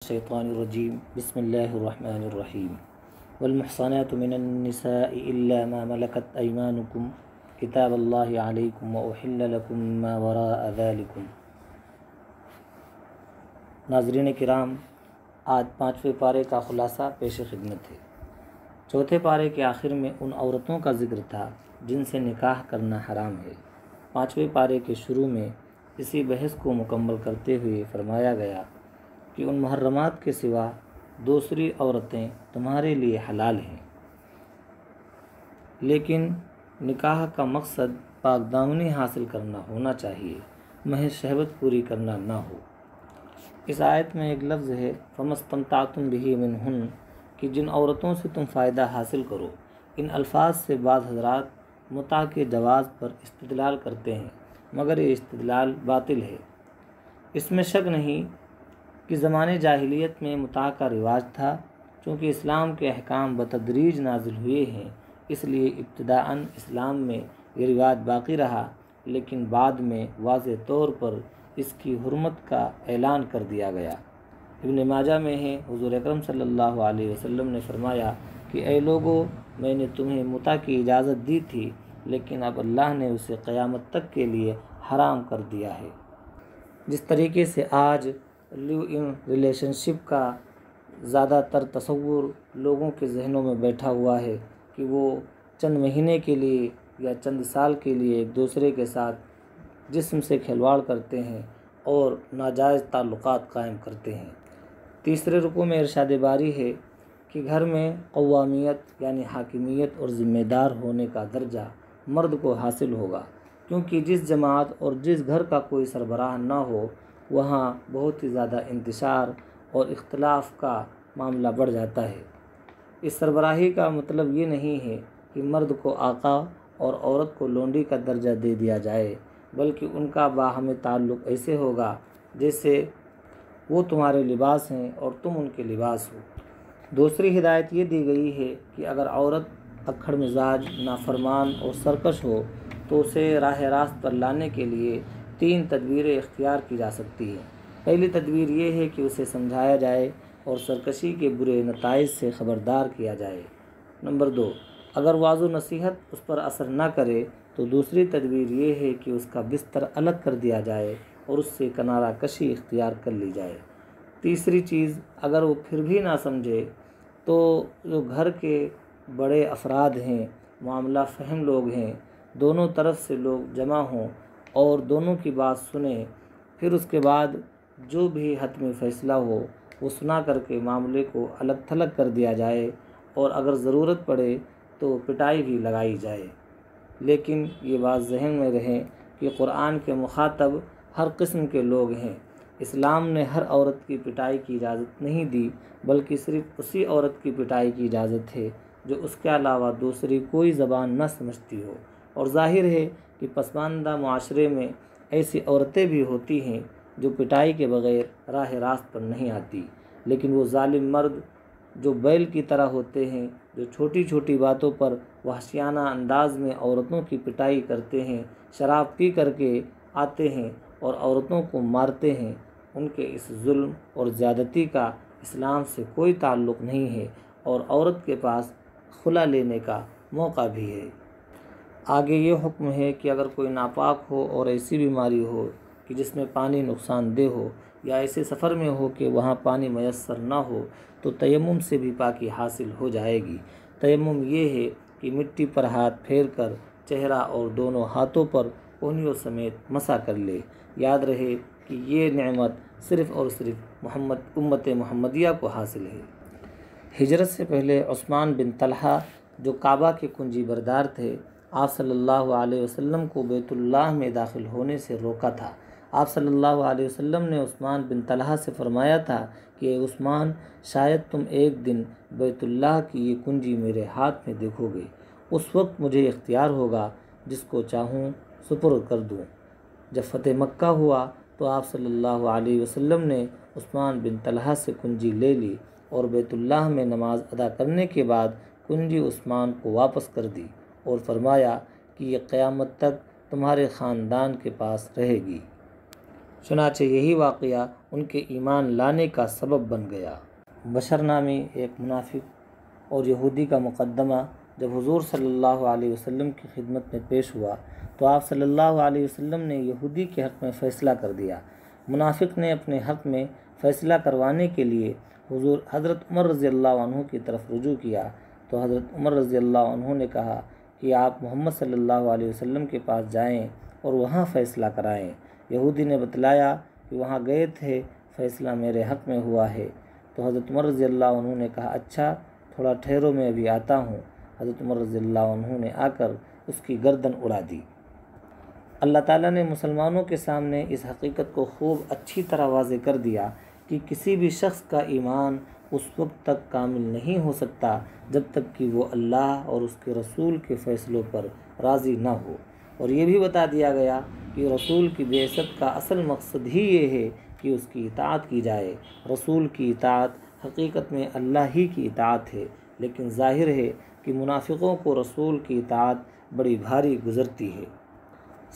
الشیطان الرجیم بسم اللہ الرحمن الرحیم والمحصنات من النساء الا ما ملكت ایمانکم کتاب اللہ علیکم واحل لکم ما وراء ذلکم۔ ناظرین کرام، آج 5ویں پارے کا خلاصہ پیش خدمت ہے۔ چوتھے پارے کے آخر میں ان عورتوں کا ذکر تھا جن سے نکاح کرنا حرام ہے۔ 5ویں پارے کے شروع میں اسی بحث کو مکمل کرتے ہوئے فرمایا گیا کہ ان محرمات کے سوا دوسری عورتیں تمہارے لیے حلال ہیں، لیکن نکاح کا مقصد پاک دامنی حاصل کرنا ہونا چاہیے، محض شہوت پوری کرنا نہ ہو۔ اس آیت میں ایک لفظ ہے فَمَسْتَمْتَعْتُمْ بِهِ مِنْهُنَّ کہ جن عورتوں سے تم فائدہ حاصل کرو۔ ان الفاظ سے بعض حضرات متع کے جواز پر استدلال کرتے ہیں، مگر یہ استدلال باطل ہے۔ اس میں شک نہیں کہ زمانے جاہلیت میں متع کا رواج تھا، چونکہ اسلام کے احکام بتدریج نازل ہوئے ہیں، اس لیے ابتداءً اسلام میں یہ رواج باقی رہا، لیکن بعد میں واضح طور پر اس کی حرمت کا اعلان کر دیا گیا۔ ابن ماجہ میں ہے، حضور اکرم صلی اللہ علیہ وسلم نے فرمایا کہ اے لوگو، میں نے تمہیں متع کی اجازت دی تھی، لیکن اب اللہ نے اسے قیامت تک کے لیے حرام کر دیا ہے۔ جس طریقے سے آج لیو ان ریلیشن شپ کا زیادہ تر تصور لوگوں کے ذہنوں میں بیٹھا ہوا ہے کہ وہ چند مہینے کے لیے یا چند سال کے لیے ایک دوسرے کے ساتھ جسم سے کھلواڑ کرتے ہیں اور ناجائز تعلقات قائم کرتے ہیں۔ تیسرے رکوع میں ارشاد باری ہے کہ گھر میں قوامیت یعنی حاکمیت اور ذمہ دار ہونے کا درجہ مرد کو حاصل ہوگا، کیونکہ جس جماعت اور جس گھر کا کوئی سربراہ نہ ہو، وہاں بہت ہی زیادہ انتشار اور اختلاف کا معاملہ بڑھ جاتا ہے۔ اس سربراہی کا مطلب یہ نہیں ہے کہ مرد کو آقا اور عورت کو لونڈی کا درجہ دے دیا جائے، بلکہ ان کا باہمی تعلق ایسے ہوگا جیسے وہ تمہارے لباس ہیں اور تم ان کے لباس ہو۔ دوسری ہدایت یہ دی گئی ہے کہ اگر عورت اکھڑ مزاج، نافرمان اور سرکش ہو تو اسے راہ راست پر لانے کے لیے 3 تدبیریں اختیار کی جا سکتی ہیں۔ پہلی تدبیر یہ ہے کہ اسے سمجھایا جائے اور سرکشی کے برے نتائج سے خبردار کیا جائے۔ نمبر 2، اگر وعظ و نصیحت اس پر اثر نہ کرے تو دوسری تدبیر یہ ہے کہ اس کا بستر الگ کر دیا جائے اور اس سے کنارہ کشی اختیار کر لی جائے۔ تیسری چیز، اگر وہ پھر بھی نہ سمجھے تو جو گھر کے بڑے افراد ہیں، معاملہ فہم لوگ ہیں، دونوں طرف سے لوگ جمع ہوں اور دونوں کی بات سنیں، پھر اس کے بعد جو بھی حتمی فیصلہ ہو وہ سنا کر کے معاملے کو الگ تھلگ کر دیا جائے، اور اگر ضرورت پڑے تو پٹائی بھی لگائی جائے۔ لیکن یہ بات ذہن میں رہے کہ قرآن کے مخاطب ہر قسم کے لوگ ہیں۔ اسلام نے ہر عورت کی پٹائی کی اجازت نہیں دی، بلکہ صرف اسی عورت کی پٹائی کی اجازت ہے جو اس کے علاوہ دوسری کوئی زبان نہ سمجھتی ہو۔ اور ظاہر ہے کہ پسماندہ معاشرے میں ایسی عورتیں بھی ہوتی ہیں جو پٹائی کے بغیر راہ راست پر نہیں آتی، لیکن وہ ظالم مرد جو بیل کی طرح ہوتے ہیں، جو چھوٹی چھوٹی باتوں پر وحشیانہ انداز میں عورتوں کی پٹائی کرتے ہیں، شراب پی کر کے آتے ہیں اور عورتوں کو مارتے ہیں، ان کے اس ظلم اور زیادتی کا اسلام سے کوئی تعلق نہیں ہے، اور عورت کے پاس خلا لینے کا موقع بھی ہے۔ آگے یہ حکم ہے کہ اگر کوئی ناپاک ہو اور ایسی بیماری ہو کہ جس میں پانی نقصان دہ ہو، یا ایسے سفر میں ہو کہ وہاں پانی میسر نہ ہو، تو تیمم سے بھی پاکی حاصل ہو جائے گی۔ تیمم یہ ہے کہ مٹی پر ہاتھ پھیر کر چہرہ اور دونوں ہاتھوں پر کونیوں سمیت مسح کر لے۔ یاد رہے کہ یہ نعمت صرف اور صرف امت محمدیہ کو حاصل ہے۔ ہجرت سے پہلے عثمان بن طلحہ جو کعبہ کے کنجی بردار تھے، آپ صلی اللہ علیہ وسلم کو بیت اللہ میں داخل ہونے سے روکا تھا۔ آپ صلی اللہ علیہ وسلم نے عثمان بن طلحہ سے فرمایا تھا کہ اے عثمان، شاید تم ایک دن بیت اللہ کی یہ کنجی میرے ہاتھ میں دیکھو گے، اس وقت مجھے اختیار ہوگا، جس کو چاہوں سپرد کر دوں۔ جب فتح مکہ ہوا تو آپ صلی اللہ علیہ وسلم نے عثمان بن طلحہ سے کنجی لے لی اور بیت اللہ میں نماز ادا کرنے کے بعد کنجی عثمان کو واپس کر دی اور فرمایا کہ یہ قیامت تک تمہارے خاندان کے پاس رہے گی۔ چنانچہ یہی واقعہ ان کے ایمان لانے کا سبب بن گیا۔ بشر نامی ایک منافق اور یہودی کا مقدمہ جب حضور صلی اللہ علیہ وسلم کی خدمت میں پیش ہوا تو آپ صلی اللہ علیہ وسلم نے یہودی کے حق میں فیصلہ کر دیا۔ منافق نے اپنے حق میں فیصلہ کروانے کے لیے حضرت عمر رضی اللہ عنہ کی طرف رجوع کیا تو حضرت عمر رضی اللہ عنہ نے کہا کہ آپ محمد صلی اللہ علیہ وسلم کے پاس جائیں اور وہاں فیصلہ کرائیں۔ یہودی نے بتلایا کہ وہاں گئے تھے، فیصلہ میرے حق میں ہوا ہے۔ تو حضرت عمر رضی اللہ عنہ نے کہا اچھا تھوڑا ٹھہرو، میں ابھی آتا ہوں۔ حضرت عمر رضی اللہ عنہ نے آ کر اس کی گردن اڑا دی۔ اللہ تعالیٰ نے مسلمانوں کے سامنے اس حقیقت کو خوب اچھی طرح واضح کر دیا کہ کسی بھی شخص کا ایمان اس وقت تک کامل نہیں ہو سکتا جب تک کہ وہ اللہ اور اس کے رسول کے فیصلوں پر راضی نہ ہو، اور یہ بھی بتا دیا گیا کہ رسول کی بعثت کا اصل مقصد ہی یہ ہے کہ اس کی اطاعت کی جائے۔ رسول کی اطاعت حقیقت میں اللہ ہی کی اطاعت ہے، لیکن ظاہر ہے کہ منافقوں کو رسول کی اطاعت بڑی بھاری گزرتی ہے۔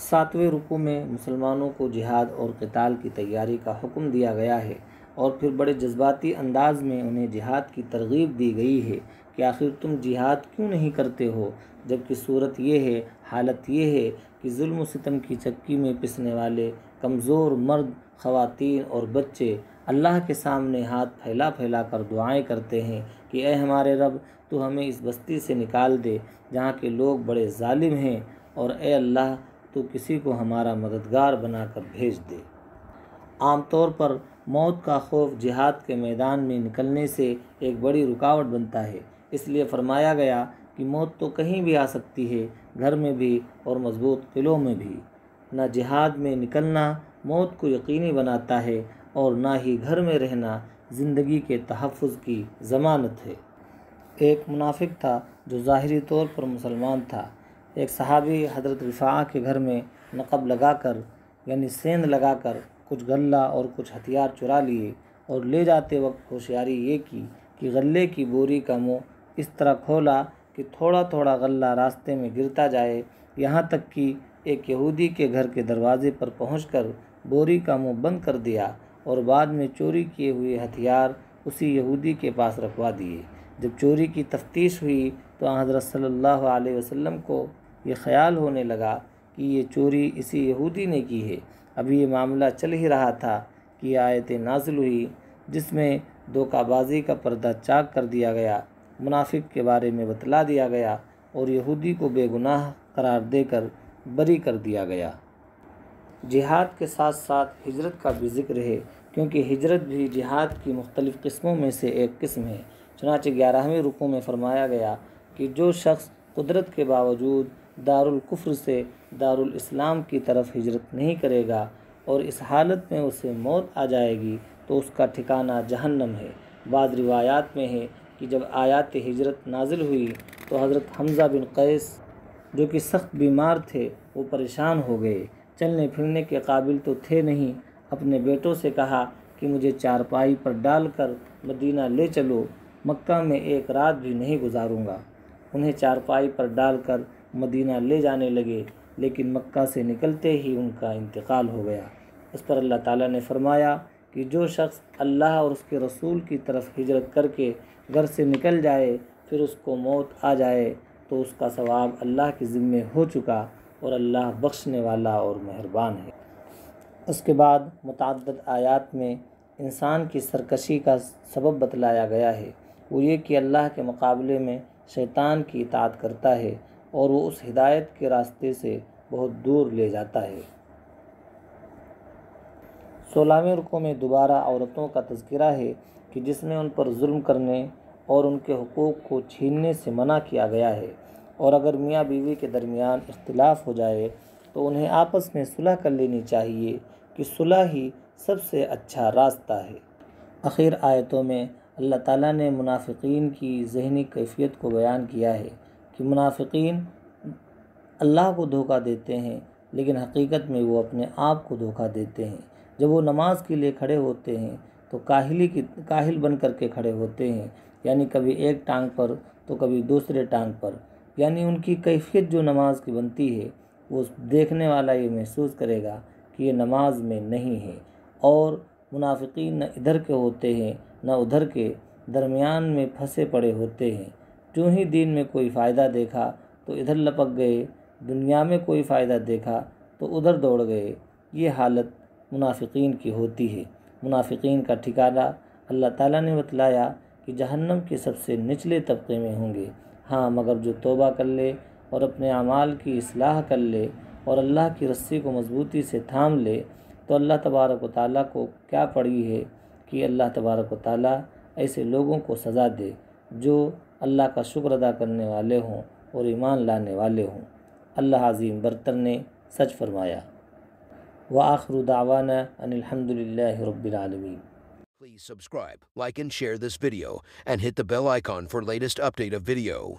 7ویں رکوع میں مسلمانوں کو جہاد اور قتال کی تیاری کا حکم دیا گیا ہے، اور پھر بڑے جذباتی انداز میں انہیں جہاد کی ترغیب دی گئی ہے کہ آخر تم جہاد کیوں نہیں کرتے ہو، جبکہ صورت یہ ہے، حالت یہ ہے کہ ظلم و ستم کی چکی میں پسنے والے کمزور مرد، خواتین اور بچے اللہ کے سامنے ہاتھ پھیلا پھیلا کر دعائیں کرتے ہیں کہ اے ہمارے رب، تو ہمیں اس بستی سے نکال دے جہاں کے لوگ بڑے ظالم ہیں، اور اے اللہ تو کسی کو ہمارا مددگار بنا کر بھیج دے۔ عام طور پر موت کا خوف جہاد کے میدان میں نکلنے سے ایک بڑی رکاوٹ بنتا ہے، اس لیے فرمایا گیا کہ موت تو کہیں بھی آ سکتی ہے، گھر میں بھی اور مضبوط قلعوں میں بھی۔ نہ جہاد میں نکلنا موت کو یقینی بناتا ہے اور نہ ہی گھر میں رہنا زندگی کے تحفظ کی ضمانت ہے۔ ایک منافق تھا جو ظاہری طور پر مسلمان تھا۔ ایک صحابی حضرت رفاعہ کے گھر میں نقب لگا کر یعنی سیند لگا کر کچھ غلہ اور کچھ ہتھیار چرا لیے، اور لے جاتے وقت ہوشیاری یہ کی کہ غلے کی بوری کا منہ اس طرح کھولا کہ تھوڑا تھوڑا غلہ راستے میں گرتا جائے، یہاں تک کہ ایک یہودی کے گھر کے دروازے پر پہنچ کر بوری کا منہ بند کر دیا، اور بعد میں چوری کیے ہوئے ہتھیار اسی یہودی کے پاس رکھوا دیے۔ جب چوری کی تفتیش ہوئی تو حضرت صلی اللہ علیہ وسلم کو یہ خیال ہونے لگا کہ یہ چوری اسی یہودی نے کی ہے۔ ابھی یہ معاملہ چل ہی رہا تھا کہ یہ آیت نازل ہوئی جس میں دھوکہ بازی کا پردہ چاک کر دیا گیا، منافق کے بارے میں بتلا دیا گیا اور یہودی کو بے گناہ قرار دے کر بری کر دیا گیا۔ جہاد کے ساتھ ساتھ ہجرت کا بھی ذکر ہے، کیونکہ ہجرت بھی جہاد کی مختلف قسموں میں سے ایک قسم ہے۔ چنانچہ 11ویں رکوع میں فرمایا گیا کہ جو شخص قدرت کے باوجود دارالکفر سے دارالاسلام کی طرف ہجرت نہیں کرے گا اور اس حالت میں اسے موت آ جائے گی تو اس کا ٹھکانہ جہنم ہے۔ بعض روایات میں ہے کہ جب آیات ہجرت نازل ہوئی تو حضرت حمزہ بن قیس جو کہ سخت بیمار تھے وہ پریشان ہو گئے، چلنے پھرنے کے قابل تو تھے نہیں۔ اپنے بیٹوں سے کہا کہ مجھے چارپائی پر ڈال کر مدینہ لے چلو، مکہ میں ایک رات بھی نہیں گزاروں گا۔ انہیں چارپائی پر ڈال کر مدینہ لے جانے لگے، لیکن مکہ سے نکلتے ہی ان کا انتقال ہو گیا۔ اس پر اللہ تعالیٰ نے فرمایا کہ جو شخص اللہ اور اس کے رسول کی طرف ہجرت کر کے گھر سے نکل جائے پھر اس کو موت آ جائے تو اس کا ثواب اللہ کے ذمے ہو چکا، اور اللہ بخشنے والا اور مہربان ہے۔ اس کے بعد متعدد آیات میں انسان کی سرکشی کا سبب بتلایا گیا ہے، وہ یہ کہ اللہ کے مقابلے میں شیطان کی اطاعت کرتا ہے اور وہ اس ہدایت کے راستے سے بہت دور لے جاتا ہے۔ 16ویں رکوع میں دوبارہ عورتوں کا تذکرہ ہے کہ جس میں ان پر ظلم کرنے اور ان کے حقوق کو چھیننے سے منع کیا گیا ہے، اور اگر میاں بیوی کے درمیان اختلاف ہو جائے تو انہیں آپس میں صلح کر لینی چاہیے کہ صلح ہی سب سے اچھا راستہ ہے۔ آخر آیتوں میں اللہ تعالیٰ نے منافقین کی ذہنی کیفیت کو بیان کیا ہے کہ منافقین اللہ کو دھوکہ دیتے ہیں، لیکن حقیقت میں وہ اپنے آپ کو دھوکہ دیتے ہیں۔ جب وہ نماز کے لیے کھڑے ہوتے ہیں تو کاہل بن کر کے کھڑے ہوتے ہیں، یعنی کبھی ایک ٹانگ پر تو کبھی دوسرے ٹانگ پر، یعنی ان کی کیفیت جو نماز کی بنتی ہے وہ دیکھنے والا یہ محسوس کرے گا کہ یہ نماز میں نہیں ہے، اور منافقین نہ ادھر کے ہوتے ہیں نہ ادھر کے، درمیان میں پھنسے پڑے ہوتے ہیں۔ جو ہی دین میں کوئی فائدہ دیکھا تو ادھر لپک گئے، دنیا میں کوئی فائدہ دیکھا تو ادھر دوڑ گئے۔ یہ حالت منافقین کی ہوتی ہے۔ منافقین کا ٹھکانہ اللہ تعالیٰ نے بتلایا کہ جہنم کے سب سے نچلے طبقے میں ہوں گے۔ ہاں، مگر جو توبہ کر لے اور اپنے اعمال کی اصلاح کر لے اور اللہ کی رسی کو مضبوطی سے تھام لے تو اللہ تبارک و تعالیٰ کو کیا پڑی ہے کہ اللہ تبارک و تعالیٰ ایسے لوگوں کو سزا دے جو اللہ کا شکر ادا کرنے والے ہوں اور ایمان لانے والے ہوں۔ اللہ عظیم برتر نے سچ فرمایا۔ وآخر دعوانا ان الحمد للہ رب العالمین۔ Please subscribe, like and share this video, and hit the bell icon for latest update of video.